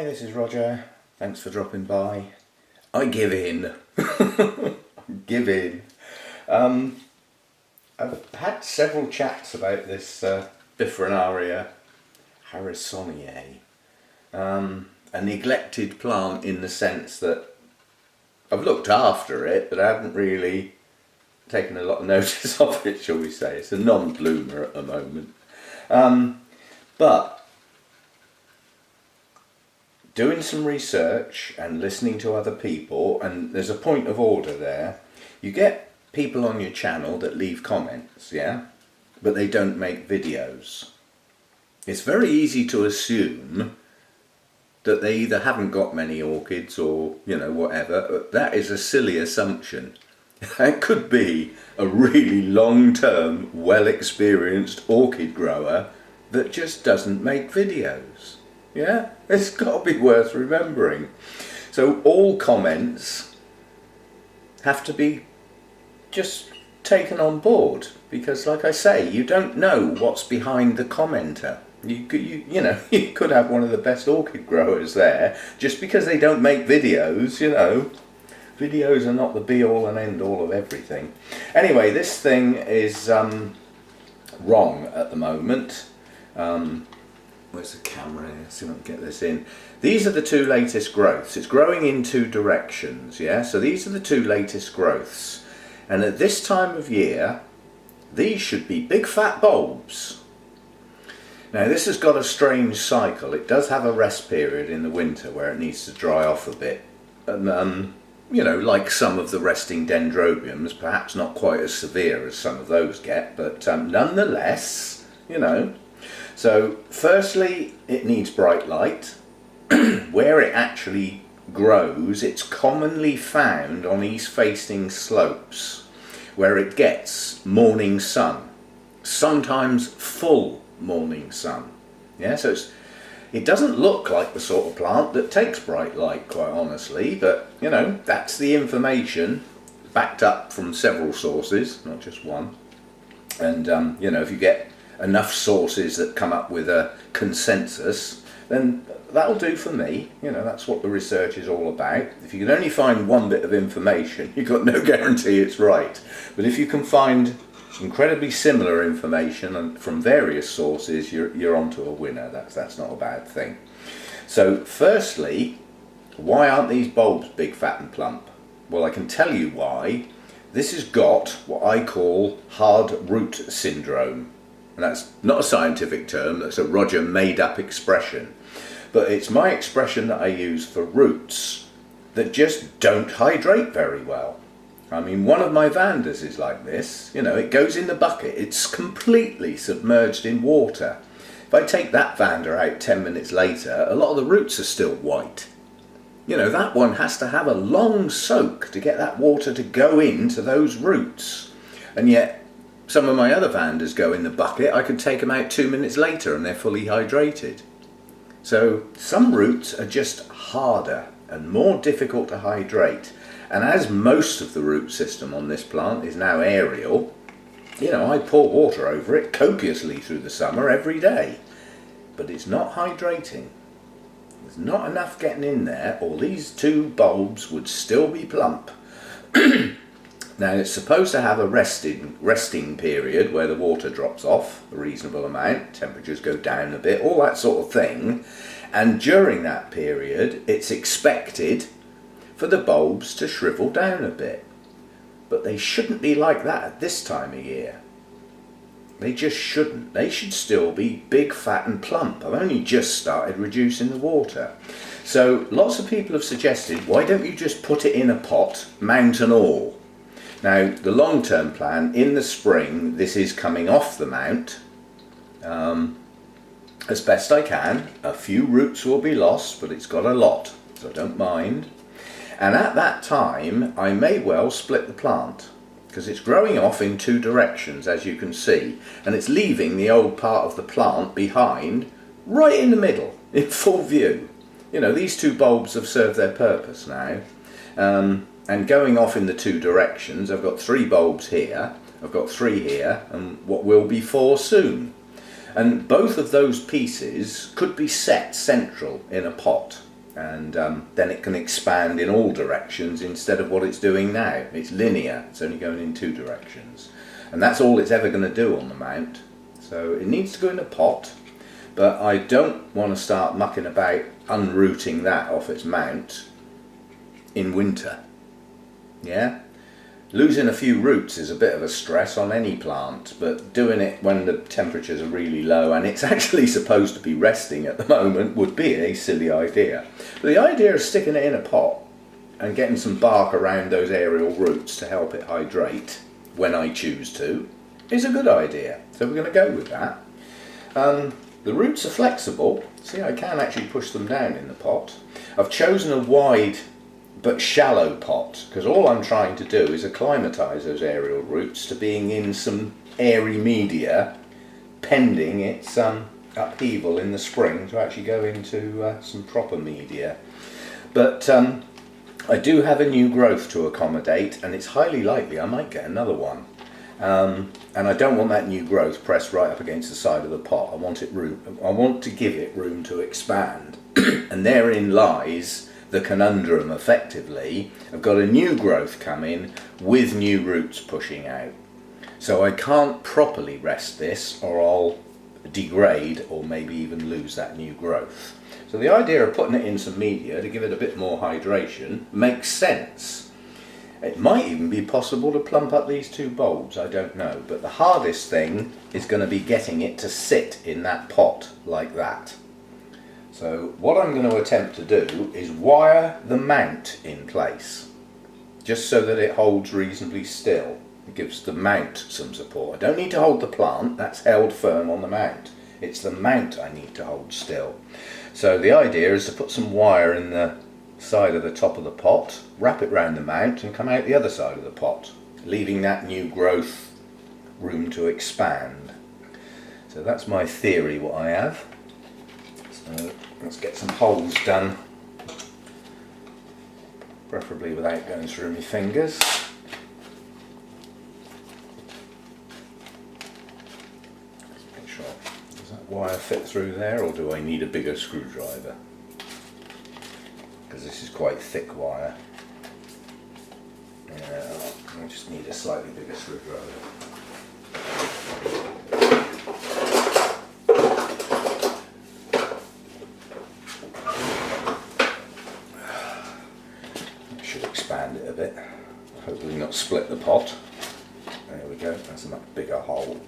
Hi, this is Roger. Thanks for dropping by. I give in. Give in. I've had several chats about this Bifrenaria harrisoniae. A neglected plant in the sense that I've looked after it, but I haven't really taken a lot of notice of it, shall we say. It's a non-bloomer at the moment. But doing some research and listening to other people, and there's a point of order there. You get people on your channel that leave comments, yeah, but they don't make videos. It's very easy to assume that they either haven't got many orchids or, you know, whatever. That is a silly assumption. That could be a really long-term, well-experienced orchid grower that just doesn't make videos. Yeah, it's got to be worth remembering. So all comments have to be just taken on board, because like I say, you don't know what's behind the commenter. You know, you could have one of the best orchid growers there, just because they don't make videos, you know. Videos are not the be-all and end-all of everything. Anyway, this thing is wrong at the moment. Where's the camera here? See if I can get this in. These are the two latest growths. It's growing in two directions, yeah? So these are the two latest growths. And at this time of year, these should be big fat bulbs. Now this has got a strange cycle. It does have a rest period in the winter where it needs to dry off a bit. And you know, like some of the resting dendrobiums, perhaps not quite as severe as some of those get, but nonetheless, you know. So firstly, it needs bright light. Where it actually grows, it's commonly found on east-facing slopes where it gets morning sun, sometimes full morning sun. Yeah, so it doesn't look like the sort of plant that takes bright light, quite honestly, but you know, that's the information backed up from several sources, not just one. And you know, if you get enough sources that come up with a consensus, then that'll do for me. You know, that's what the research is all about. If you can only find one bit of information, you've got no guarantee it's right. But if you can find incredibly similar information from various sources, you're onto a winner. That's not a bad thing. So firstly, why aren't these bulbs big, fat and plump? Well, I can tell you why. This has got what I call hard root syndrome. And that's not a scientific term, that's a Roger made up expression. But it's my expression that I use for roots that just don't hydrate very well. I mean, one of my Vandas is like this. You know, it goes in the bucket, it's completely submerged in water. If I take that Vanda out 10 minutes later, a lot of the roots are still white. You know, that one has to have a long soak to get that water to go into those roots. And yet, some of my other Vandas go in the bucket, I can take them out 2 minutes later and they're fully hydrated. So some roots are just harder and more difficult to hydrate. And as most of the root system on this plant is now aerial, you know, I pour water over it copiously through the summer every day. But it's not hydrating. There's not enough getting in there, or these two bulbs would still be plump. Now it's supposed to have a resting period where the water drops off a reasonable amount, temperatures go down a bit, all that sort of thing. And during that period, it's expected for the bulbs to shrivel down a bit. But they shouldn't be like that at this time of year. They just shouldn't. They should still be big, fat and plump. I've only just started reducing the water. So lots of people have suggested, why don't you just put it in a pot, mount and all? Now, the long-term plan, in the spring, this is coming off the mount as best I can. A few roots will be lost, but it's got a lot, so I don't mind. And at that time, I may well split the plant, because it's growing off in two directions, as you can see, and it's leaving the old part of the plant behind, right in the middle, in full view. You know, these two bulbs have served their purpose now. And going off in the two directions, I've got 3 bulbs here, I've got 3 here, and what will be 4 soon. And both of those pieces could be set central in a pot. and then it can expand in all directions instead of what it's doing now. It's linear, it's only going in 2 directions, and that's all it's ever going to do on the mount. So it needs to go in a pot, but I don't want to start mucking about unrooting that off its mount in winter. Yeah? Losing a few roots is a bit of a stress on any plant, but doing it when the temperatures are really low and it's actually supposed to be resting at the moment would be a silly idea. But the idea of sticking it in a pot and getting some bark around those aerial roots to help it hydrate when I choose to is a good idea. So we're going to go with that. The roots are flexible. See, I can actually push them down in the pot. I've chosen a wide but shallow pot, because all I'm trying to do is acclimatise those aerial roots to being in some airy media pending its upheaval in the spring to actually go into some proper media. But I do have a new growth to accommodate, and it's highly likely I might get another one. And I don't want that new growth pressed right up against the side of the pot. I want to give it room to expand, and therein lies the conundrum. Effectively, I've got a new growth coming with new roots pushing out, so I can't properly rest this or I'll degrade or maybe even lose that new growth. So the idea of putting it in some media to give it a bit more hydration makes sense. It might even be possible to plump up these 2 bulbs, I don't know, but the hardest thing is going to be getting it to sit in that pot like that. So what I'm going to attempt to do is wire the mount in place, just so that it holds reasonably still. It gives the mount some support. I don't need to hold the plant, that's held firm on the mount. It's the mount I need to hold still. So the idea is to put some wire in the side of the top of the pot, wrap it round the mount and come out the other side of the pot, leaving that new growth room to expand. So that's my theory, what I have. So let's get some holes done, preferably without going through my fingers. Make sure, does that wire fit through there, or do I need a bigger screwdriver? Because this is quite thick wire. Yeah, I just need a slightly bigger screwdriver. Expand it a bit, hopefully not split the pot. There we go, that's a much bigger hole.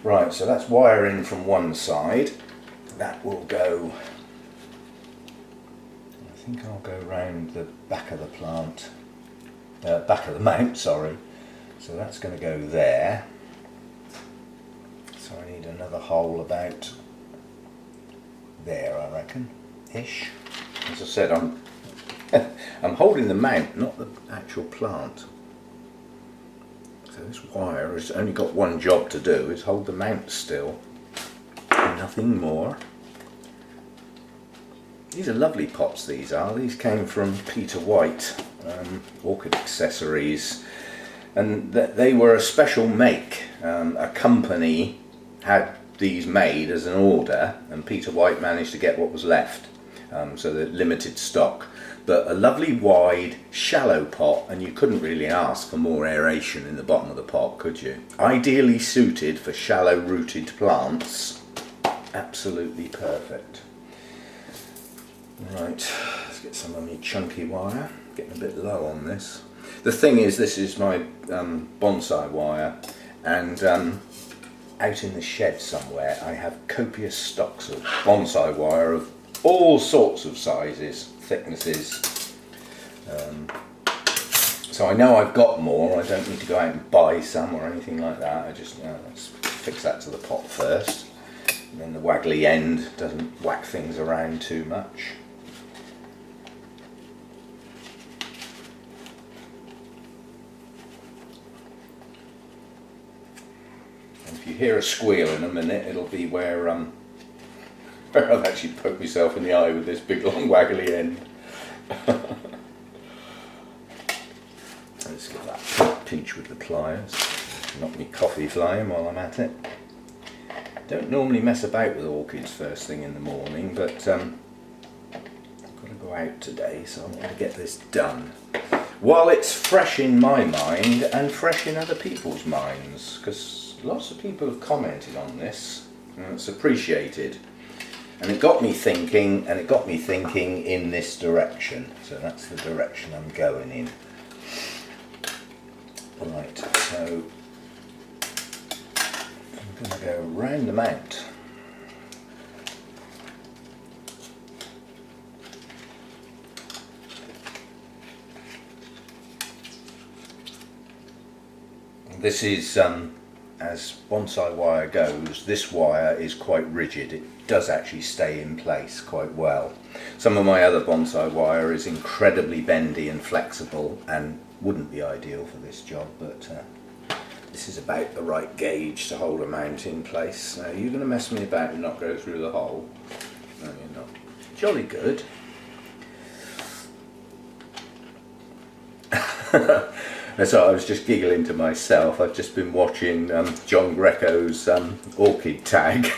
Right, so that's wire in from one side. That will go, I think I'll go round the back of the plant, back of the mount, sorry. So that's going to go there. So I need another hole about there, I reckon, ish. As I said, I'm holding the mount, not the actual plant. So this wire has only got one job to do, is hold the mount still. Nothing more. These are lovely pots, these are. These came from Peter White, Orchid Accessories. And they were a special make. A company had these made as an order, and Peter White managed to get what was left. So they're limited stock. But a lovely wide shallow pot, and you couldn't really ask for more aeration in the bottom of the pot, could you? Ideally suited for shallow rooted plants. Absolutely perfect. Right, let's get some of my chunky wire. Getting a bit low on this. The thing is, this is my bonsai wire, and out in the shed somewhere I have copious stocks of bonsai wire of all sorts of sizes, thicknesses. So I know I've got more. I don't need to go out and buy some or anything like that. I just let's fix that to the pot first, and then the waggly end doesn't whack things around too much. And if you hear a squeal in a minute, it'll be where I've actually poked myself in the eye with this big long waggly end. Let's get that pinch with the pliers. Knock me coffee flying while I'm at it. Don't normally mess about with orchids first thing in the morning, but I've got to go out today, so I'm going to get this done while it's fresh in my mind and fresh in other people's minds, because lots of people have commented on this and it's appreciated, and it got me thinking, in this direction. So that's the direction I'm going in. Right, so I'm going to go round the mount. This is, as bonsai wire goes, this wire is quite rigid. It does actually stay in place quite well. Some of my other bonsai wire is incredibly bendy and flexible and wouldn't be ideal for this job, but this is about the right gauge to hold a mount in place. Now, you're going to mess me about and not go through the hole? No, you're not. Jolly good. So I was just giggling to myself. I've just been watching John Greco's Orchid tag.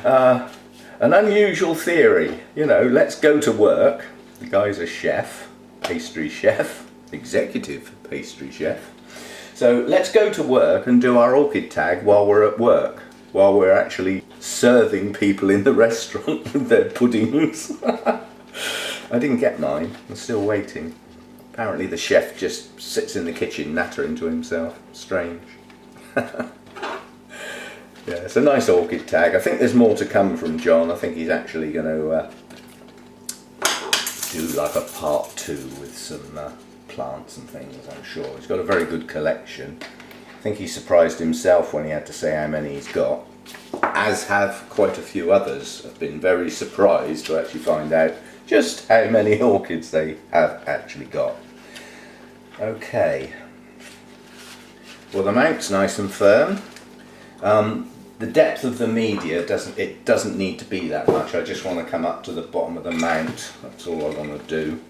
An unusual theory, you know, let's go to work. The guy's a chef, pastry chef, executive pastry chef. So let's go to work and do our orchid tag while we're at work, while we're actually serving people in the restaurant with their puddings. I didn't get mine, I'm still waiting. Apparently the chef just sits in the kitchen nattering to himself. Strange. Yeah, it's a nice orchid tag. I think there's more to come from John. I think he's actually going to do like a part 2 with some plants and things, I'm sure. He's got a very good collection. I think he surprised himself when he had to say how many he's got, as have quite a few others. I've been very surprised to actually find out just how many orchids they have actually got. Okay, well, the mount's nice and firm. The depth of the media doesn't need to be that much. I just want to come up to the bottom of the mount. That's all I want to do.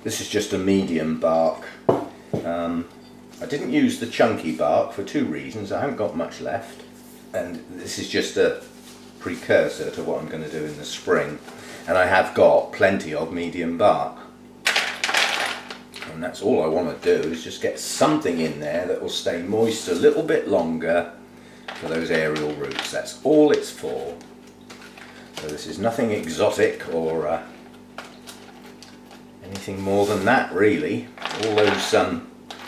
This is just a medium bark. I didn't use the chunky bark for 2 reasons. I haven't got much left, and this is just a precursor to what I'm going to do in the spring. And I have got plenty of medium bark. And that's all I want to do, is just get something in there that will stay moist a little bit longer for those aerial roots. That's all it's for. So this is nothing exotic or anything more than that, really. All those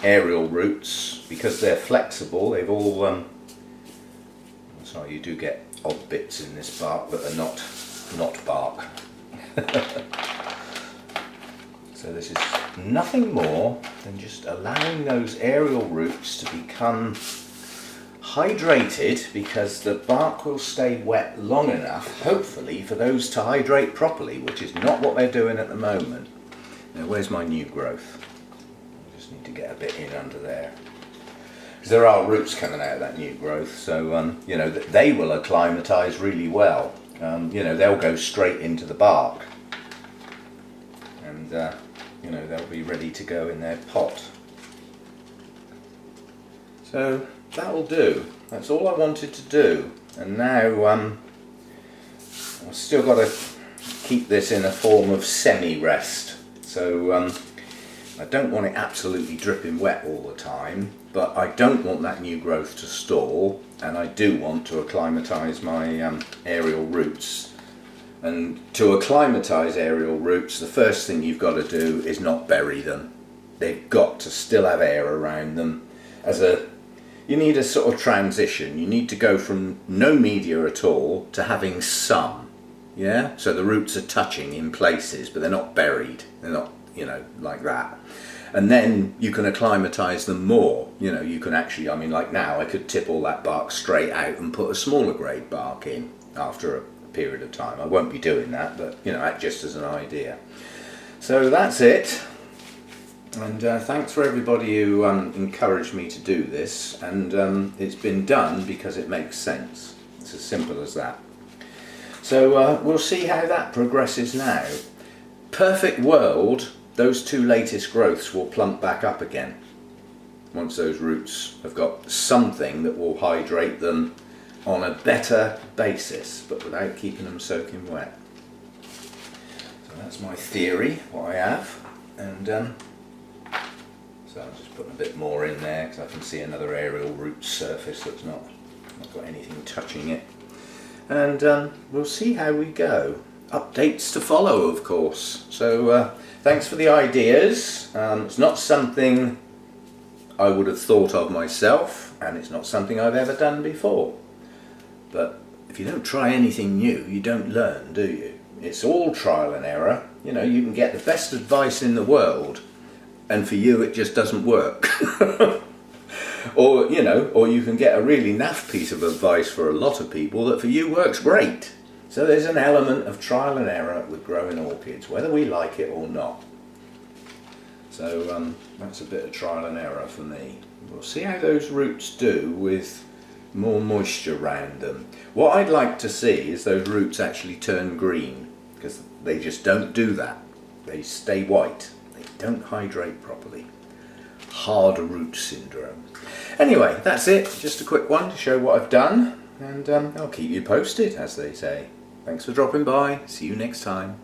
aerial roots, because they're flexible, they've all sorry, you do get odd bits in this bark that are not bark. So this is nothing more than just allowing those aerial roots to become hydrated, because the bark will stay wet long enough, hopefully, for those to hydrate properly, which is not what they're doing at the moment. Now, where's my new growth? I just need to get a bit in under there, because there are roots coming out of that new growth, so you know, they will acclimatise really well. You know, they'll go straight into the bark, and you know, they'll be ready to go in their pot. So that'll do. That's all I wanted to do. And now I've still got to keep this in a form of semi-rest. So I don't want it absolutely dripping wet all the time, but I don't want that new growth to stall, and I do want to acclimatise my aerial roots. And to acclimatise aerial roots, the first thing you've got to do is not bury them. They've got to still have air around them. You need a sort of transition. You need to go from no media at all to having some. Yeah? So the roots are touching in places, but they're not buried. They're not, you know, like that. And then you can acclimatise them more. You know, you can actually, I mean, like now I could tip all that bark straight out and put a smaller grade bark in after a period of time. I won't be doing that, but you know, just as an idea. So that's it, and thanks for everybody who encouraged me to do this, and it's been done because it makes sense. It's as simple as that. So we'll see how that progresses now. Perfect world, those 2 latest growths will plump back up again once those roots have got something that will hydrate them on a better basis, but without keeping them soaking wet. So that's my theory, what I have. And so I'm just putting a bit more in there because I can see another aerial root surface that's not got anything touching it. And we'll see how we go. Updates to follow, of course. So thanks for the ideas. It's not something I would have thought of myself, and it's not something I've ever done before. But if you don't try anything new, you don't learn, do you? It's all trial and error. You know, you can get the best advice in the world, and for you it just doesn't work. Or, you know, or you can get a really naff piece of advice for a lot of people that for you works great. So there's an element of trial and error with growing orchids, whether we like it or not. So that's a bit of trial and error for me. We'll see how those roots do with more moisture around them. What I'd like to see is those roots actually turn green, because they just don't do that. They stay white. They don't hydrate properly. Hard root syndrome. Anyway, that's it. Just a quick one to show what I've done, and I'll keep you posted, as they say. Thanks for dropping by. See you next time.